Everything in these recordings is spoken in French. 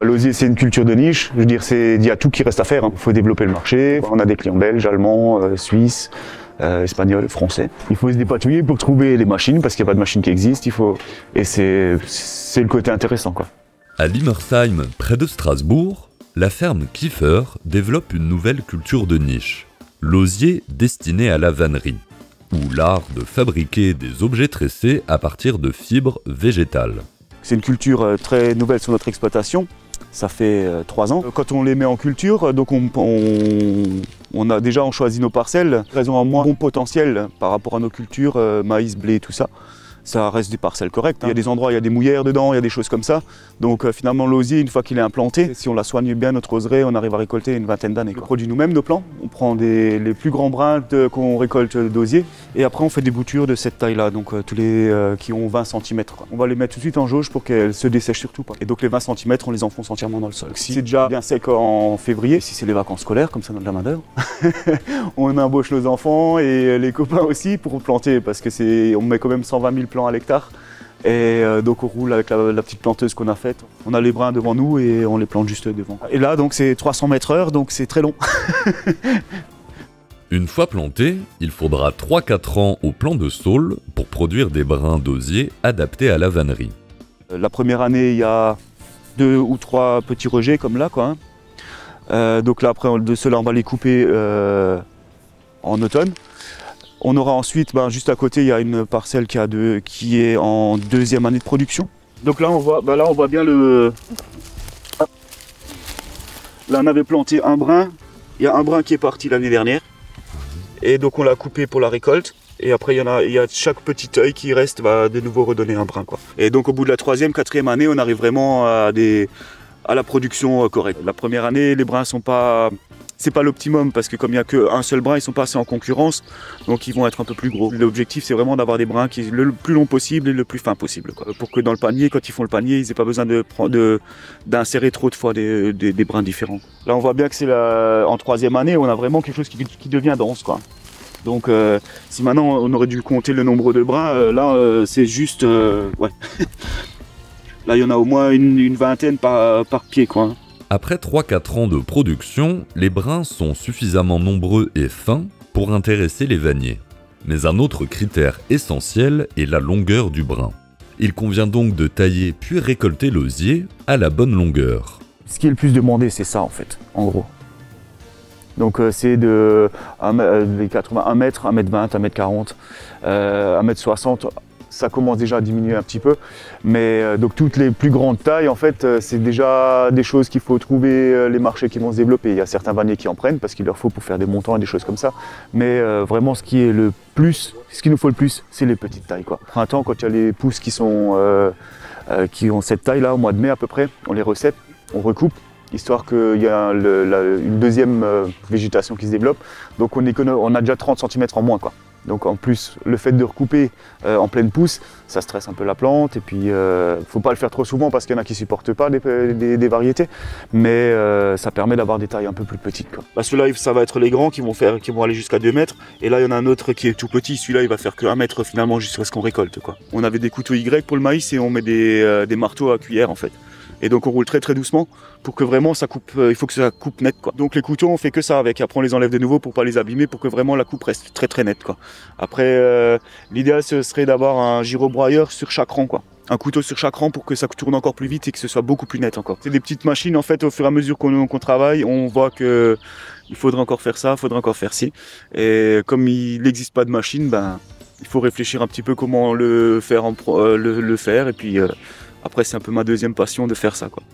L'osier, c'est une culture de niche. Je veux dire, il y a tout qui reste à faire. Il faut développer le marché. On a des clients belges, allemands, suisses, espagnols, français. Il faut se dépatouiller pour trouver les machines parce qu'il n'y a pas de machines qui existent. Et c'est le côté intéressant, quoi. À Limmersheim, près de Strasbourg, la ferme Kiefer développe une nouvelle culture de niche, l'osier destiné à la vannerie, ou l'art de fabriquer des objets tressés à partir de fibres végétales. C'est une culture très nouvelle sur notre exploitation. Ça fait 3 ans. Quand on les met en culture, donc on choisit nos parcelles. Elles ont un moins bon potentiel par rapport à nos cultures, maïs, blé, tout ça. Ça reste des parcelles correctes. Il y a des endroits, il y a des mouillères dedans, il y a des choses comme ça. Donc finalement l'osier, une fois qu'il est implanté, si on la soigne bien, notre roseraie, on arrive à récolter une vingtaine d'années. On produit nous-mêmes nos plants. On prend les plus grands brins qu'on récolte d'osier. Et après on fait des boutures de cette taille-là, donc tous les qui ont 20 cm. On va les mettre tout de suite en jauge pour qu'elles se dessèchent surtout pas. Et donc les 20 cm, on les enfonce entièrement dans le sol. Si c'est déjà bien sec en février, si c'est les vacances scolaires, comme ça on a de la main d'œuvre, on embauche nos enfants et les copains aussi pour planter parce que on met quand même 120 000 plants à l'hectare. Et donc on roule avec la petite planteuse qu'on a faite. On a les brins devant nous et on les plante juste devant. Et là donc c'est 300 m/h, donc c'est très long. Une fois planté, il faudra 3-4 ans au plant de saule pour produire des brins d'osier adaptés à la vannerie. La première année, il y a 2 ou 3 petits rejets comme là, quoi. Donc là après de ceux-là on va les couper en automne. On aura ensuite, juste à côté, il y a une parcelle qui est en 2e année de production. Donc là, on voit bien le... Là, on avait planté un brin. Il y a un brin qui est parti l'année dernière. Et donc, on l'a coupé pour la récolte. Et après, il y a chaque petit œil qui reste va de nouveau redonner un brin, quoi. Et donc, au bout de la 3e, 4e année, on arrive vraiment à la production correcte. La première année, les brins sont pas... C'est pas l'optimum parce que comme il n'y a qu'un seul brin, ils sont pas assez en concurrence, donc ils vont être un peu plus gros. L'objectif c'est vraiment d'avoir des brins qui sont le plus long possible et le plus fin possible, quoi. Pour que dans le panier, quand ils font le panier, ils n'aient pas besoin d'insérer trop de fois des brins différents. Là on voit bien que c'est en 3e année, on a vraiment quelque chose qui devient dense, quoi. Donc si maintenant on aurait dû compter le nombre de brins, là c'est juste... ouais. Là il y en a au moins une vingtaine par pied, quoi. Après 3-4 ans de production, les brins sont suffisamment nombreux et fins pour intéresser les vanniers. Mais un autre critère essentiel est la longueur du brin. Il convient donc de tailler puis récolter l'osier à la bonne longueur. Ce qui est le plus demandé, c'est ça en fait, en gros. Donc c'est de 80, 1 mètre, 1 mètre 20, 1 mètre 40, 1 mètre 60. Ça commence déjà à diminuer un petit peu, mais donc toutes les plus grandes tailles, en fait, c'est déjà des choses qu'il faut trouver les marchés qui vont se développer. Il y a certains vanniers qui en prennent parce qu'il leur faut pour faire des montants et des choses comme ça, mais vraiment ce qui nous faut le plus, c'est les petites tailles, quoi. Au printemps, quand il y a les pousses qui ont cette taille-là, au mois de mai à peu près, on les recèpe, on recoupe, histoire qu'il y ait une deuxième végétation qui se développe, donc on a déjà 30 cm en moins, quoi. Donc en plus, le fait de recouper en pleine pousse, ça stresse un peu la plante. Et puis, faut pas le faire trop souvent parce qu'il y en a qui supportent pas des variétés. Mais ça permet d'avoir des tailles un peu plus petites, quoi. Celui-là, ça va être les grands qui vont aller jusqu'à 2 mètres. Et là, il y en a un autre qui est tout petit. Celui-là, il va faire que 1 mètre finalement jusqu'à ce qu'on récolte, quoi. On avait des couteaux Y pour le maïs et on met des marteaux à cuillère en fait. Et donc on roule très très doucement pour que vraiment ça coupe, il faut que ça coupe net, quoi. Donc les couteaux on fait que ça avec, après on les enlève de nouveau pour pas les abîmer, pour que vraiment la coupe reste très très nette, quoi. Après l'idéal ce serait d'avoir un gyrobroyeur sur chaque rang, quoi. Un couteau sur chaque rang pour que ça tourne encore plus vite et que ce soit beaucoup plus net encore. C'est des petites machines en fait, au fur et à mesure qu'on travaille, on voit que il faudrait encore faire ça, il faudrait encore faire ci. Et comme il n'existe pas de machine, il faut réfléchir un petit peu comment le faire, et puis après, c'est un peu ma deuxième passion de faire ça, quoi.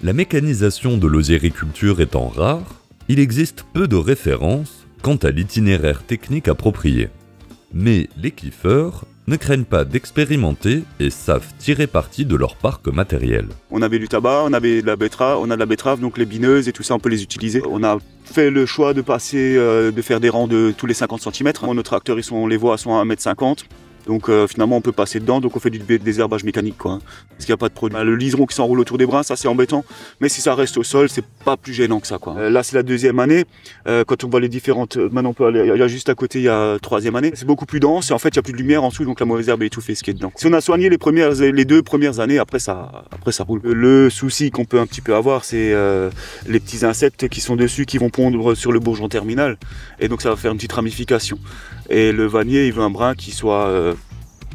La mécanisation de l'osiericulture étant rare, il existe peu de références quant à l'itinéraire technique approprié. Mais les kiffeurs ne craignent pas d'expérimenter et savent tirer parti de leur parc matériel. On avait du tabac, on avait de la betterave, donc les bineuses et tout ça, on peut les utiliser. On a fait le choix de faire des rangs de tous les 50 cm. Nos tracteurs, on les voit, sont à 1,50 m. Donc finalement on peut passer dedans, donc on fait du désherbage mécanique quoi, hein, parce qu'il n'y a pas de produit. Le liseron qui s'enroule autour des brins, ça c'est embêtant, mais si ça reste au sol, c'est pas plus gênant que ça quoi. Là c'est la deuxième année, quand on voit les différentes, maintenant on peut aller, il y a juste à côté il y a troisième année, c'est beaucoup plus dense et en fait il n'y a plus de lumière en dessous, donc la mauvaise herbe est étouffée ce qui est dedans. Si on a soigné les 2 premières années, après ça roule. Le souci qu'on peut un petit peu avoir, c'est les petits insectes qui sont dessus, qui vont pondre sur le bourgeon terminal, et donc ça va faire une petite ramification. Et le vannier, il veut un brin qui soit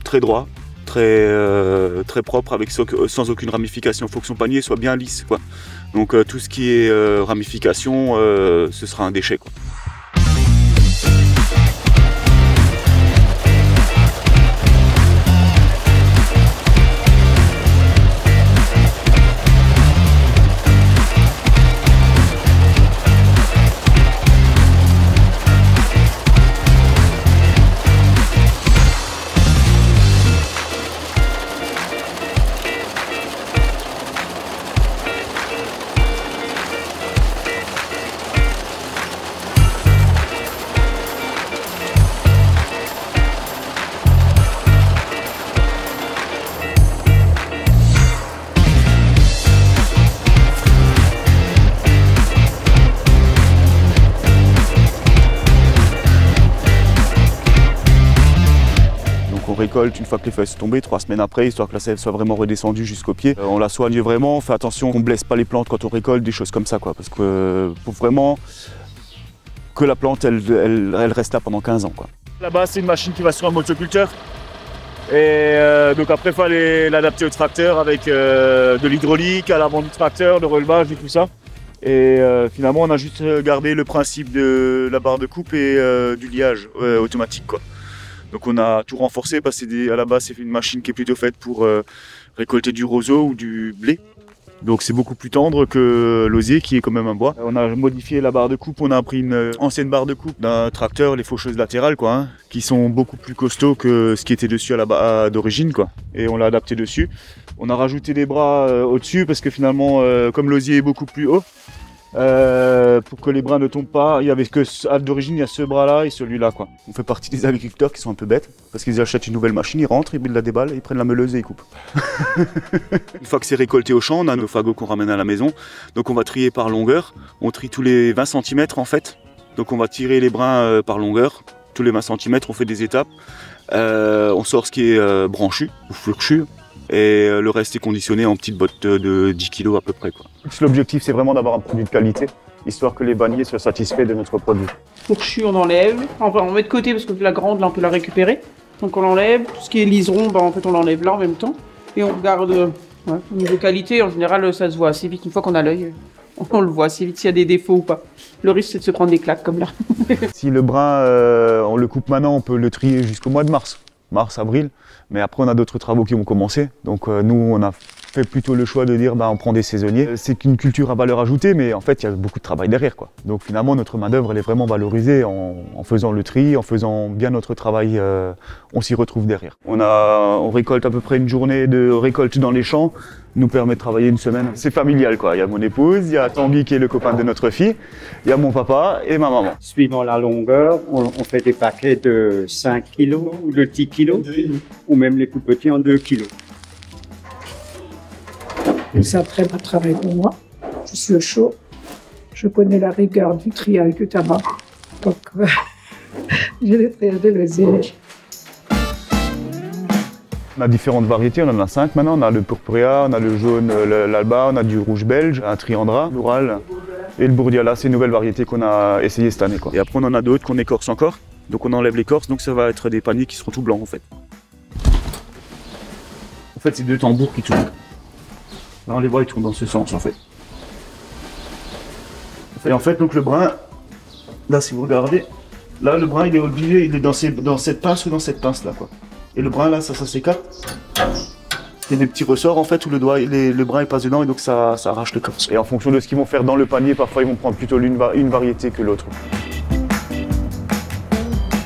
très droit, très propre, avec sans aucune ramification. Il faut que son panier soit bien lisse, quoi. Donc tout ce qui est ramification, ce sera un déchet, quoi. On récolte une fois que les feuilles sont tombées, 3 semaines après, histoire que la sève soit vraiment redescendue jusqu'au pied. On la soigne vraiment, on fait attention qu'on ne blesse pas les plantes quand on récolte, des choses comme ça quoi, parce que pour vraiment que la plante elle reste là pendant 15 ans quoi. Là-bas c'est une machine qui va sur un motoculteur et donc après il faut aller l'adapter au tracteur avec de l'hydraulique à l'avant du tracteur, le relevage et tout ça. Et finalement on a juste gardé le principe de la barre de coupe et du liage automatique quoi. Donc on a tout renforcé parce que à la base c'est une machine qui est plutôt faite pour récolter du roseau ou du blé. Donc c'est beaucoup plus tendre que l'osier qui est quand même un bois. On a modifié la barre de coupe, on a pris une ancienne barre de coupe d'un tracteur, les faucheuses latérales quoi, hein, qui sont beaucoup plus costauds que ce qui était dessus d'origine quoi. Et on l'a adapté dessus. On a rajouté des bras au-dessus parce que finalement comme l'osier est beaucoup plus haut, pour que les brins ne tombent pas, il y avait que d'origine il y a ce bras là et celui là quoi. On fait partie des agriculteurs qui sont un peu bêtes parce qu'ils achètent une nouvelle machine, ils rentrent, ils la déballent, ils prennent la meuleuse et ils coupent. Une fois que c'est récolté au champ, on a nos fagots qu'on ramène à la maison, donc on va trier par longueur, on trie tous les 20 cm en fait, donc on va tirer les brins par longueur, tous les 20 cm on fait des étapes, on sort ce qui est branchu ou fourchu. Et le reste est conditionné en petites bottes de 10 kg à peu près quoi. L'objectif c'est vraiment d'avoir un produit de qualité, histoire que les vanniers soient satisfaits de notre produit. Fourchu on enlève, on met de côté parce que la grande là on peut la récupérer. Donc on l'enlève, tout ce qui est liseron, en fait on l'enlève là en même temps. Et on regarde, au niveau qualité en général ça se voit assez vite, une fois qu'on a l'œil, on le voit assez vite s'il y a des défauts ou pas. Le risque c'est de se prendre des claques comme là. Si le brin on le coupe maintenant, on peut le trier jusqu'au mois de mars, avril. Mais après on a d'autres travaux qui ont commencé, donc nous on a fait plutôt le choix de dire on prend des saisonniers. C'est qu'une culture à valeur ajoutée, mais en fait il y a beaucoup de travail derrière quoi. Donc finalement notre main d'œuvre elle est vraiment valorisée en faisant le tri, en faisant bien notre travail, on s'y retrouve derrière. On récolte à peu près une journée de récolte dans les champs, nous permet de travailler une semaine. C'est familial quoi, il y a mon épouse, il y a Tanguy qui est le copain de notre fille, il y a mon papa et ma maman. Suivant la longueur, on fait des paquets de 5 kg ou de 10 kg, ou même les plus petits en 2 kg. C'est un très bon travail pour moi. Je suis au chaud. Je connais la rigueur du triage du tabac. Donc, j'ai le triage de l'osier. On a différentes variétés, on en a 5 maintenant. On a le purpurea, on a le jaune, l'alba, on a du rouge belge, un triandra, l'oural et le bourdiala. C'est une nouvelle variété qu'on a essayé cette année quoi. Et après on en a d'autres qu'on écorce encore. Donc on enlève l'écorce, donc ça va être des paniers qui seront tout blancs en fait. En fait c'est 2 tambours qui tournent. Là on les voit, ils tournent dans ce sens en fait. Et en fait donc le brin, là si vous regardez, là le brin il est obligé, il est dans cette pince ou dans cette pince là quoi. Et le brin là ça s'écarte. Il y a des petits ressorts en fait où le brin il passe dedans et donc ça arrache l'écorce. Et en fonction de ce qu'ils vont faire dans le panier, parfois ils vont prendre plutôt une variété que l'autre.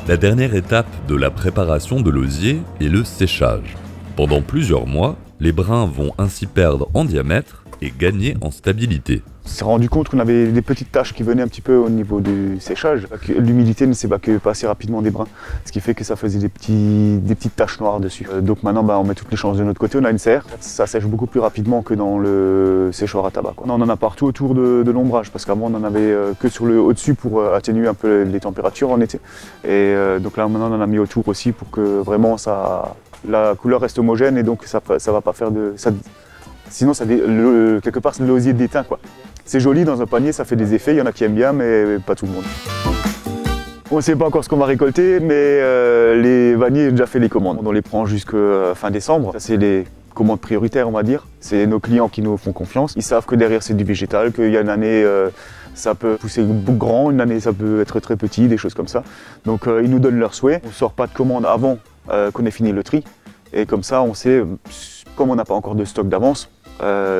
La dernière étape de la préparation de l'osier est le séchage. Pendant plusieurs mois, les brins vont ainsi perdre en diamètre et gagner en stabilité. On s'est rendu compte qu'on avait des petites taches qui venaient un petit peu au niveau du séchage. L'humidité ne s'évacue pas assez rapidement des brins, ce qui fait que ça faisait des petites taches noires dessus. Donc maintenant, on met toutes les chances de notre côté. On a une serre, ça sèche beaucoup plus rapidement que dans le séchoir à tabac, quoi. On en a partout autour de l'ombrage, parce qu'avant on en avait que sur le au-dessus pour atténuer un peu les températures en été. Et donc là maintenant on en a mis autour aussi pour que vraiment la couleur reste homogène et donc ça va pas faire de... Sinon, quelque part, c'est de l'osier d'étain, quoi. C'est joli dans un panier, ça fait des effets, il y en a qui aiment bien, mais pas tout le monde. On ne sait pas encore ce qu'on va récolter, mais les vanniers ont déjà fait les commandes. On les prend jusqu'à fin décembre. Ça, c'est les commandes prioritaires, on va dire. C'est nos clients qui nous font confiance. Ils savent que derrière, c'est du végétal, qu'il y a une année, ça peut pousser beaucoup grand, une année, ça peut être très petit, des choses comme ça. Donc, ils nous donnent leurs souhaits. On ne sort pas de commande avant qu'on ait fini le tri. Et comme ça, on sait, comme on n'a pas encore de stock d'avance,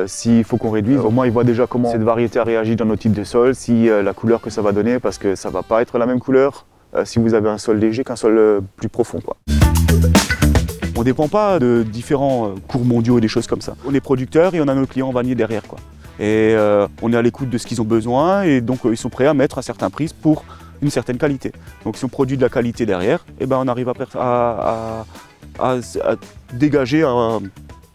s'il faut qu'on réduise, au moins ils voient déjà comment cette variété a réagi dans nos types de sols, si la couleur que ça va donner, parce que ça ne va pas être la même couleur si vous avez un sol léger qu'un sol plus profond, quoi. On ne dépend pas de différents cours mondiaux et des choses comme ça. On est producteur et on a nos clients vanniers derrière, quoi. Et on est à l'écoute de ce qu'ils ont besoin et donc ils sont prêts à mettre un certain prix pour une certaine qualité. Donc si on produit de la qualité derrière, et on arrive à dégager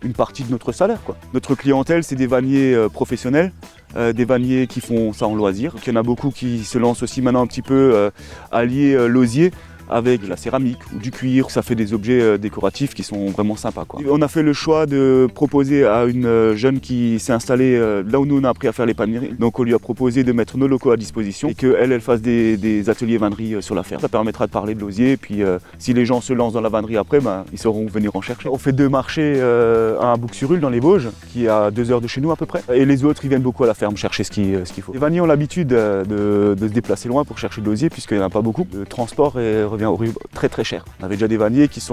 une partie de notre salaire, quoi. Notre clientèle, c'est des vanniers professionnels, des vanniers qui font ça en loisir. Donc, il y en a beaucoup qui se lancent aussi maintenant un petit peu à lier l'osier avec de la céramique ou du cuir. Ça fait des objets décoratifs qui sont vraiment sympas, quoi. On a fait le choix de proposer à une jeune qui s'est installée là où nous on a appris à faire les paneries. Donc on lui a proposé de mettre nos locaux à disposition et qu'elle fasse des ateliers vannerie sur la ferme. Ça permettra de parler de l'osier et puis si les gens se lancent dans la vannerie après, ils sauront venir en chercher. On fait 2 marchés, un à Bouxurul dans les Vosges, qui est à 2 heures de chez nous à peu près. Et les autres, ils viennent beaucoup à la ferme chercher ce qu'il faut. Les vanniers ont l'habitude de se déplacer loin pour chercher de l'osier puisqu'il n'y en a pas beaucoup. Le transport revient très très cher. On avait déjà des vanniers qui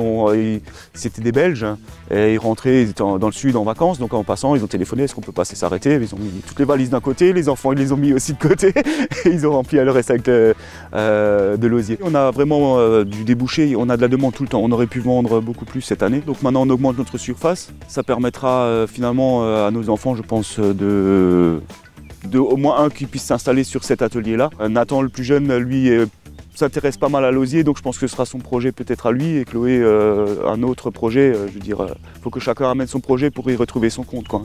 c'était des Belges, hein, et ils rentraient, ils étaient dans le sud en vacances, donc en passant ils ont téléphoné, est-ce qu'on peut passer s'arrêter? Ils ont mis toutes les valises d'un côté, les enfants ils les ont mis aussi de côté, et ils ont rempli le reste avec de l'osier. On a vraiment du débouché, on a de la demande tout le temps, on aurait pu vendre beaucoup plus cette année, donc maintenant on augmente notre surface, ça permettra finalement à nos enfants, je pense, de au moins un qui puisse s'installer sur cet atelier-là. Nathan le plus jeune, lui, s'intéresse pas mal à l'osier, donc je pense que ce sera son projet peut-être à lui, et Chloé un autre projet. Je veux dire, faut que chacun amène son projet pour y retrouver son compte, quoi.